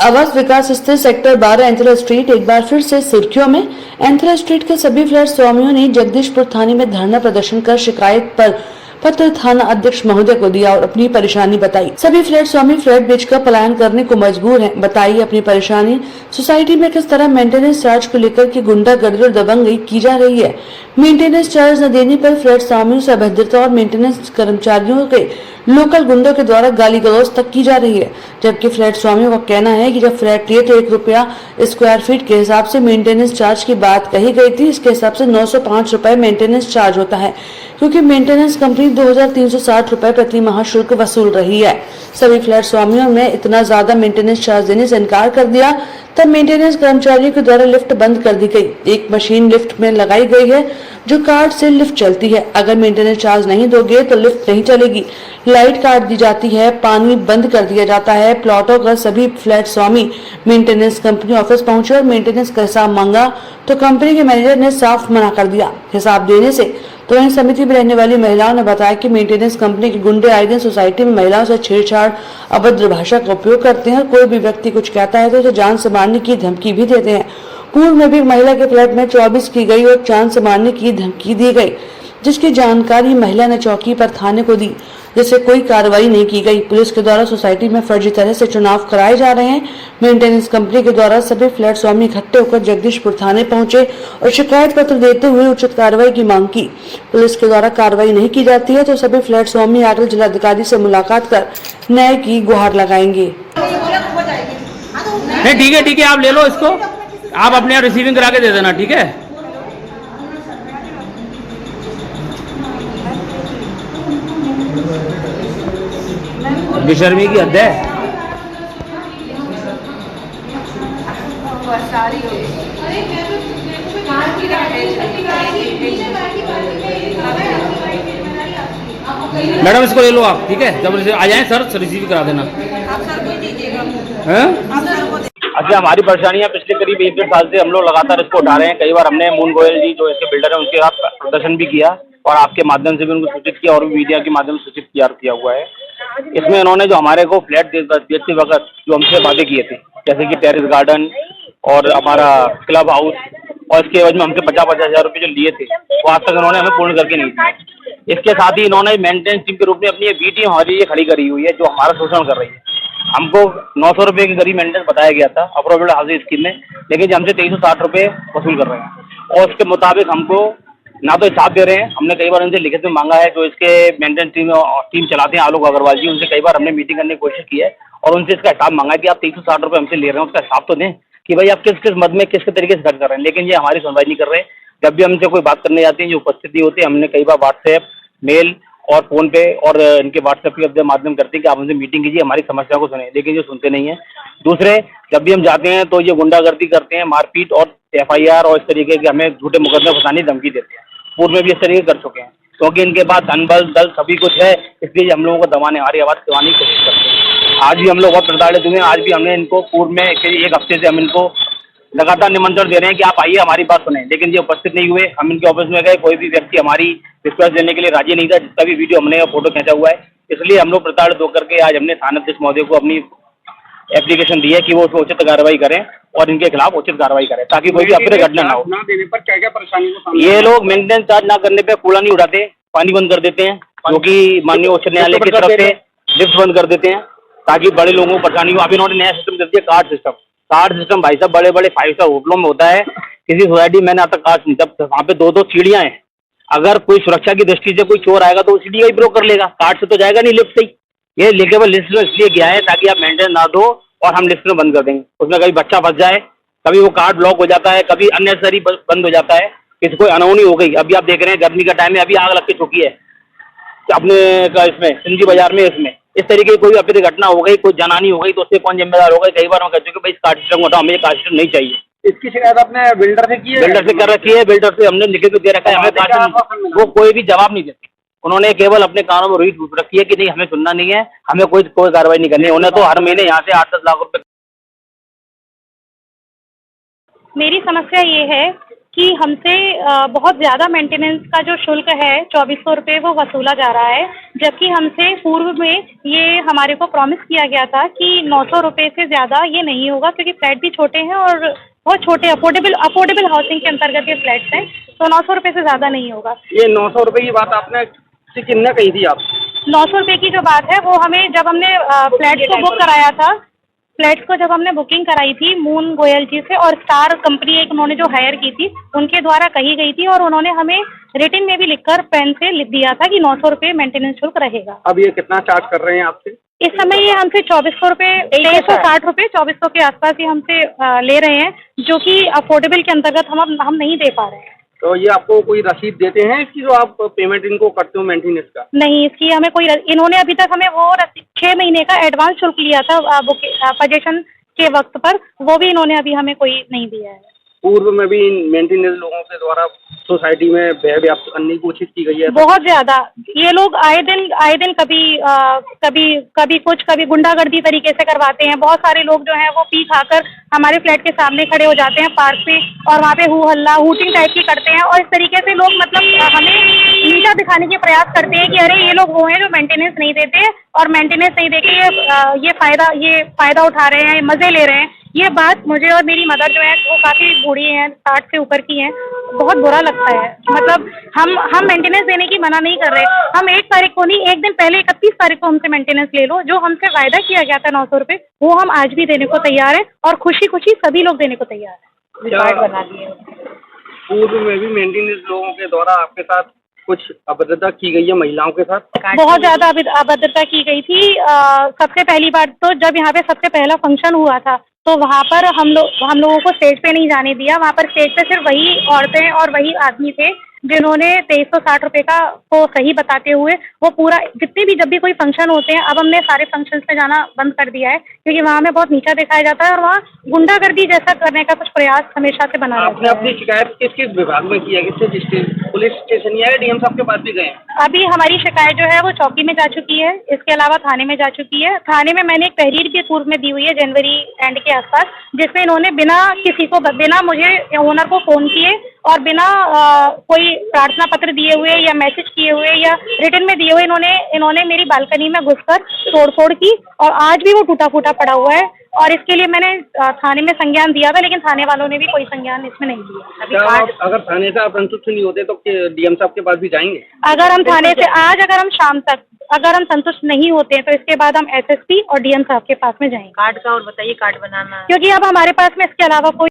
आवास विकास स्थित sector 12 एंथला street एक बार फिर से सुर्खियों में। एंथला स्ट्रीट के सभी फ्लैट स्वामियों ने जगदीशपुर थाने में धरना प्रदर्शन कर शिकायत पर पत्र थाना अध्यक्ष महोदय को दिया और अपनी परेशानी बताई। सभी फ्लैट स्वामी फ्लैट बेचकर पलायन करने को मजबूर हैं। बताइए अपनी परेशानी। सोसाइटी में किस तरह मेंटेनेंस चार्ज को लेकर की गुंडागर्दी और दबंगई की जा रही है। मेंटेनेंस चार्ज न देने पर फ्लैट स्वामियों से अभद्रता और मेंटेनेंस कर्मचारियों के लोकल गुंडों के द्वारा गाली गलौज तक की जा रही है। जबकि फ्लैट स्वामियों का कहना है कि जब फ्लैट लिए तो ₹1 स्क्वायर फीट के हिसाब से मेंटेनेंस चार्ज की बात कही गई थी। इसके हिसाब से ₹905 मेंटेनेंस चार्ज होता है, क्योंकि मेंटेनेंस कंपनी ₹2360 प्रति माह शुल्क वसूल रही है। सभी फ्लैट स्वामियों ने इतना ज्यादा मेंटेनेंस चार्ज देने से इनकार कर दिया। तब मेंटेनेंस कर्मचारियों के द्वारा लिफ्ट बंद कर दी गई। एक मशीन लिफ्ट में लगाई गई है जो कार्ड से लिफ्ट चलती है। अगर मेंटेनेंस चार्ज नहीं दोगे तो लिफ्ट नहीं चलेगी। लाइट काट दी जाती है, पानी बंद कर दिया जाता है। प्लॉटों का सभी फ्लैट स्वामी मेंटेनेंस कंपनी ऑफिस पहुंचे और मेंटेनेंस का हिसाब मांगा तो कंपनी के मैनेजर ने साफ मना कर दिया हिसाब देने से। तो इन समिति में रहने वाली महिलाओं ने बताया कि मेंटेनेंस कंपनी के गुंडे आए दिन सोसाइटी में महिलाओं से छेड़छाड़, अभद्र भाषा का उपयोग करते हैं। कोई भी व्यक्ति कुछ कहता है तो उसे जान से मारने की धमकी भी देते हैं। पूर्व में भी महिला के फ्लैट में 24 की गई और जान से मारने की धमकी दी गई, जिसकी जानकारी महिला ने चौकी पर थाने को दी, जिससे कोई कार्रवाई नहीं की गई। पुलिस के द्वारा सोसाइटी में फर्जी तरह से चुनाव कराए जा रहे हैं। मेंटेनेंस कंपनी के द्वारा सभी फ्लैट स्वामी इकट्ठे होकर जगदीशपुर थाने पहुंचे और शिकायत पत्र देते हुए उचित कार्रवाई की मांग की। पुलिस के द्वारा कार्रवाई नहीं की जाती है तो सभी फ्लैट स्वामी आकर जिलाधिकारी से मुलाकात कर न्याय की गुहार लगाएंगे। नहीं ठीक है, आप ले लो इसको, आप अपने यहाँ रिसीविंग करा के दे देना, ठीक है। बेशर्मी की हद है। मैडम इसको ले लो आप, ठीक है। जब आ जाए सर रिसीव करा देना। अच्छा, हमारी परेशानियां पिछले करीब 1-1.5 साल से हम लोग लगातार इसको उठा रहे हैं। कई बार हमने मून गोयल जी जो इसके बिल्डर हैं उनके साथ प्रदर्शन भी किया और आपके माध्यम से भी उनको सूचित किया और मीडिया के माध्यम से सूचित किया हुआ है। इसमें इन्होंने जो हमारे को फ्लैट बेचते वक्त जो हमसे वादे किए थे, जैसे कि टेरेस गार्डन और हमारा क्लब हाउस, और इसके एवज में हमसे 50-50 हज़ार रुपये जो लिए थे वो आज तक इन्होंने हमें पूर्ण करके नहीं दिए। इसके साथ ही इन्होंने मेंटेनेंस टीम के रूप में अपनी बी टीम हमारी ये खड़ी करी हुई है जो हमारा शोषण कर रही है। हमको 900 रुपये के करीब मेंटेनेंस बताया गया था अप्रूव्ड हाउसिंग स्कीम में, लेकिन जो हमसे 2360 रुपये वसूल कर रहे हैं और उसके मुताबिक हमको ना तो हिसाब दे रहे हैं। हमने कई बार उनसे लिखित में मांगा है, जो इसके मेंटेनेंस टीम चलाते हैं आलोक अग्रवाल जी, उनसे कई बार हमने मीटिंग करने की कोशिश की है और उनसे इसका हिसाब मांगा है कि आप 2360 रुपये हमसे ले रहे हैं, उसका हिसाब तो दें कि भाई आप किस किस मद में किस तरीके से खर्च कर रहे हैं। लेकिन ये हमारी सुनवाई नहीं कर रहे। जब भी हमसे कोई बात करने जाती है, जो उपस्थिति होती है, हमने कई बार व्हाट्सएप, मेल और फ़ोन पे और इनके व्हाट्सएप के माध्यम करते हैं कि आप हमसे मीटिंग कीजिए, हमारी समस्या को सुने, लेकिन ये सुनते नहीं हैं। दूसरे, जब भी हम जाते हैं तो ये गुंडागर्दी करते हैं, मारपीट और FIR और इस तरीके के हमें झूठे मुकदमे फंसाने की धमकी देते हैं। पूर्व में भी इस तरीके कर चुके हैं, क्योंकि इनके पास धन बल दल सभी कुछ है, इसलिए हम लोगों को दबाने, हमारी आवाज़ दबाने की कोशिश करते हैं। आज भी हम लोग बहुत प्रताड़ित हुए हैं। आज भी हमने इनको पूर्व में एक हफ्ते से हम इनको लगातार निमंत्रण दे रहे हैं कि आप आइए हमारी बात सुनें, लेकिन ये उपस्थित नहीं हुए। हम इनके ऑफिस में गए, कोई भी व्यक्ति हमारी रिक्वेस्ट देने के लिए राजी नहीं था, जिसका भी वीडियो हमने फोटो खींचा हुआ है। इसलिए हम लोग प्रताड़ित होकर के आज हमने थाना अध्यक्ष महोदय को अपनी एप्लीकेशन दी है कि वो उसमें उचित कार्रवाई करें और इनके खिलाफ उचित कार्रवाई करें, ताकि कोई भी अप्रिय घटना ना हो। ना देने पर क्या क्या परेशानी? ये लोग मेंटेनेंस चार्ज ना करने पे कूड़ा नहीं उठाते, पानी बंद कर देते हैं, जो कि माननीय उच्च न्यायालय की तरफ से लिफ्ट बंद कर देते हैं ताकि बड़े लोगों को परेशानी हो। अभी इन्होंने नया सिस्टम कर दिया, कार्ड सिस्टम। भाई साहब, बड़े बड़े 5 स्टार होटलों में होता है, किसी सोसाइटी मैंने आज तक कार्ड नहीं, तब वहाँ पे 2-2 सीढ़ियाँ हैं। अगर कोई सुरक्षा की दृष्टि से कोई चोर आएगा तो सीढ़ी का ही प्रयोग कर लेगा, कार्ड से तो जाएगा नहीं, लिफ्ट से ही। ये केवल लिस्ट में इसलिए गया है ताकि आप मेंटेनेंस ना दो और हम लिस्ट में बंद कर देंगे। उसमें कभी बच्चा फंस जाए, कभी वो कार्ड ब्लॉक हो जाता है, कभी अननेसेसरी बंद हो जाता है, किसी कोई अनहोनी हो गई। अभी आप देख रहे हैं गर्मी का टाइम है, अभी आग लग के चुकी है अपने इसमें सिंधी बाजार में। इसमें इस तरीके की कोई अप्रिय घटना हो गई, कोई जनहानि हो गई तो उससे कौन जिम्मेदार होगा? कई बार हम कह चुके भाई इस कार्ड सिस्टम को हटाओ, हमें कार्ड सिस्टम नहीं चाहिए। इसकी शिकायत आपने बिल्डर से की है? बिल्डर से कर रखी है, बिल्डर से हमने लिखित दे रखा है, हमें कार्ड, वो कोई भी जवाब नहीं देते। उन्होंने केवल अपने कानों में रुई रखी है कि नहीं हमें सुनना नहीं है, हमें कोई कार्रवाई नहीं करनी है। उन्हें तो हर महीने यहाँ से 8-10 लाख रुपए। मेरी समस्या ये है कि हमसे बहुत ज़्यादा मेंटेनेंस का जो शुल्क है 2400 रुपये वो वसूला जा रहा है, जबकि हमसे पूर्व में ये हमारे को प्रॉमिस किया गया था कि 900 रुपये से ज़्यादा ये नहीं होगा, क्योंकि फ्लैट भी छोटे हैं और बहुत छोटे अफोर्डेबल हाउसिंग के अंतर्गत ये फ्लैट्स हैं, तो 900 रुपये से ज़्यादा नहीं होगा। ये 900 रुपए की बात आपने से किन्ने कही थी आप? 900 रुपये की जो बात है वो हमें जब हमने फ्लैट्स को बुक कराया था, फ्लैट्स को जब हमने बुकिंग कराई थी मून गोयल जी से, और स्टार कंपनी एक उन्होंने जो हायर की थी उनके द्वारा कही गई थी, और उन्होंने हमें रिटन में भी लिखकर पेन से लिख दिया था कि 900 रुपये मेंटेनेंस शुल्क रहेगा। अब ये कितना चार्ज कर रहे हैं आपसे? इस समय ये हमसे 2400 रुपये, 2360 रुपये, 2400 के आसपास ये हमसे ले रहे हैं, जो कि अफोर्डेबल के अंतर्गत हम नहीं दे पा रहे हैं। तो ये आपको कोई रसीद देते हैं इसकी जो आप पेमेंट इनको करते हो मेंटेनेंस का? नहीं, इसकी हमें कोई इन्होंने अभी तक हमें वो 6 महीने का एडवांस शुल्क लिया था पोजीशन के वक्त पर, वो भी इन्होंने अभी हमें कोई नहीं दिया है। पूर्व में भी इन मेंटेनेंस लोगों के द्वारा सोसाइटी में व्यय व्याप्त करने की कोशिश की गई है? बहुत ज़्यादा। ये लोग आए दिन कभी कुछ, कभी गुंडागर्दी तरीके से करवाते हैं। बहुत सारे लोग जो हैं वो पी खाकर हमारे फ्लैट के सामने खड़े हो जाते हैं पार्क पे, और वहाँ पे हू-हल्ला हूटिंग टाइप की करते हैं, और इस तरीके से लोग मतलब हमें नीचा दिखाने के प्रयास करते हैं कि अरे ये लोग वो हैं जो मेंटेनेंस नहीं देते, और मेंटेनेंस नहीं देके ये फ़ायदा उठा रहे हैं, मज़े ले रहे हैं। ये बात मुझे और मेरी मदर जो है वो काफ़ी बूढ़ी हैं, 60 से ऊपर की हैं, बहुत बुरा लगता है। मतलब हम मेंटेनेंस देने की मना नहीं कर रहे। हम 1 तारीख को नहीं, एक दिन पहले 31 तारीख को हमसे मेंटेनेंस ले लो। जो हमसे वायदा किया गया था 900 रुपये, वो हम आज भी देने को तैयार हैं, और खुशी सभी लोग देने को तैयार हैं। कार्ड बना दिए। पूर्व में भी मेंटेनेंस लोगों के द्वारा आपके साथ कुछ अभद्रता की गई है महिलाओं के साथ? बहुत ज़्यादा अभद्रता की गई थी। सबसे पहली बार तो जब यहाँ पे सबसे पहला फंक्शन हुआ था, तो वहाँ पर हम लोगों को स्टेज पे नहीं जाने दिया। वहाँ पर स्टेज पे सिर्फ वही औरतें और वही आदमी थे जिन्होंने 2360 रुपये का को सही बताते हुए वो पूरा, जितने भी जब भी कोई फंक्शन होते हैं, अब हमने सारे फंक्शंस में जाना बंद कर दिया है, क्योंकि वहाँ हमें बहुत नीचा दिखाया जाता है, और वहाँ गुंडागर्दी जैसा करने का कुछ प्रयास हमेशा से बना रहता है। आपने अपनी शिकायत किस विभाग में की है? पुलिस स्टेशन या डीएम साहब के पास भी गए हैं? अभी हमारी शिकायत जो है वो चौकी में जा चुकी है, इसके अलावा थाने में जा चुकी है। थाने में मैंने एक तहरीर भी पूर्व में दी हुई है जनवरी एंड के आसपास, जिसमें इन्होंने बिना मुझे ओनर को फ़ोन किए और बिना कोई प्रार्थना पत्र दिए हुए या मैसेज किए हुए या रिटन में दिए हुए इन्होंने मेरी बालकनी में घुसकर तोड़फोड़ की, और आज भी वो टूटा फूटा पड़ा हुआ है। और इसके लिए मैंने थाने में संज्ञान दिया था, लेकिन थाने वालों ने भी कोई संज्ञान इसमें नहीं लिया। अगर थाने से आप संतुष्ट नहीं होते तो डीएम साहब के पास भी जाएंगे? अगर हम थाने से अगर हम शाम तक अगर हम संतुष्ट नहीं होते हैं, तो इसके बाद हम एसएसपी और डीएम साहब के पास में जाएंगे। कार्ड का और बताइए, कार्ड बनाना, क्योंकि अब हमारे पास में इसके अलावा कोई